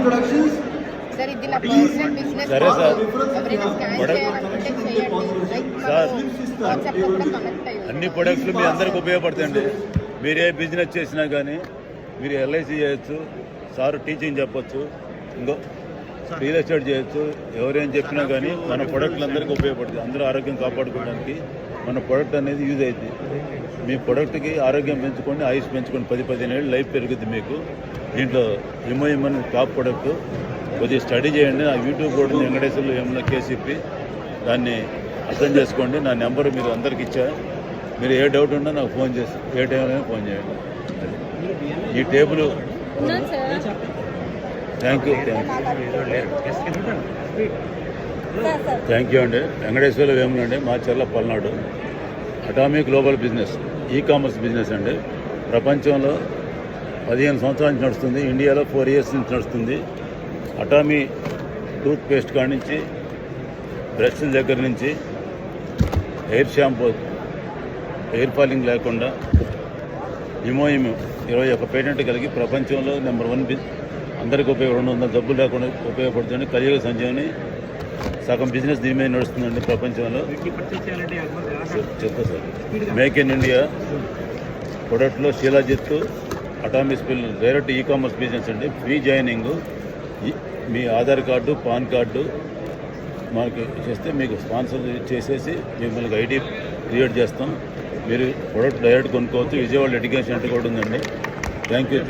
introductions. Sir ఇది నా personal business. సరే సార్. ఎవరైనా స్కాన్ చేయాలనుకుంటే చేయండి. Like sir. వాట్సాప్ లో కూడా కనెక్ట్ అయ్యి అన్ని ప్రొడక్ట్స్ మీ అందరికి ఉపయోగపడతాయండి. మీరు ఏ బిజినెస్ చేసినా కానీ మీరు ఎల్ఐసి చేయొచ్చు, సార్ టీచింగ్ చెప్పొచ్చు, ఇంకో రియల్ ఎస్టేట్ చేయొచ్చు. ఎవరేం చెప్పినా కానీ మన ప్రొడక్ట్లు అందరికీ ఉపయోగపడుతుంది. అందరూ ఆరోగ్యం కాపాడుకోవడానికి మన ప్రొడక్ట్ అనేది యూజ్ అవుతుంది. మీ ప్రొడక్ట్కి ఆరోగ్యం పెంచుకోండి, ఆయుష్ పెంచుకోండి. 10-15 ఏళ్ళు లైఫ్ పెరుగుతుంది మీకు. దీంట్లో ఇమ్మని టాప్ ప్రొడక్ట్. కొద్దిగా స్టడీ చేయండి. నా యూట్యూబ్ కూడా వెంకటేశ్వర్లు ఏమన్నా కేసీపీ, దాన్ని అర్థం చేసుకోండి. నా నెంబర్ మీరు అందరికి ఇచ్చా. మీరు ఏ డౌట్ ఉన్నా నాకు ఫోన్ చేసి ఏ టైంలో ఫోన్ చేయండి. ఈ టేబుల్ థ్యాంక్ యూ అండి. వెంకటేశ్వర్లు ఏమనండి Macherla Palnadu. Atomy global business, e-commerce business అండి. ప్రపంచంలో 15 సంవత్సరాల నుంచి నడుస్తుంది. ఇండియాలో 4 ఇయర్స్ నుంచి నడుస్తుంది. అటామీ టూత్ పేస్ట్ కాడి నుంచి, బ్రష్ల దగ్గర నుంచి, హెయిర్ షాంపూ హెయిర్ ఫాలింగ్ లేకుండా, ఇమో 21 పేటెంట్ కలిగి ప్రపంచంలో నెంబర్ 1 అందరికీ ఉపయోగపడి 200 జబ్బులు లేకుండా ఉపయోగపడుతుంది. కలియుగ సంజీవని సగం బిజినెస్ దీని మీద నడుస్తుందండి ప్రపంచంలో. చెప్తా సార్. మేక్ ఇన్ ఇండియా ప్రొడక్ట్లో శీలాజిత్, అటామీ స్పిల్ డైరెక్ట్ ఈ-కామర్స్ బిజినెస్ అండి. Free joining. మీ ఆధార్ కార్డు, పాన్ కార్డు మాకు చేస్తే మీకు స్పాన్సర్ చేసేసి మిమ్మల్ని ఐడి క్రియేట్ చేస్తాం. మీరు ప్రొడక్ట్ డైరెక్ట్ కొనుక్కోవచ్చు. విజయవాడ ఎడ్యుకేషన్ సెంటర్ కూడా ఉందండి. Thank you.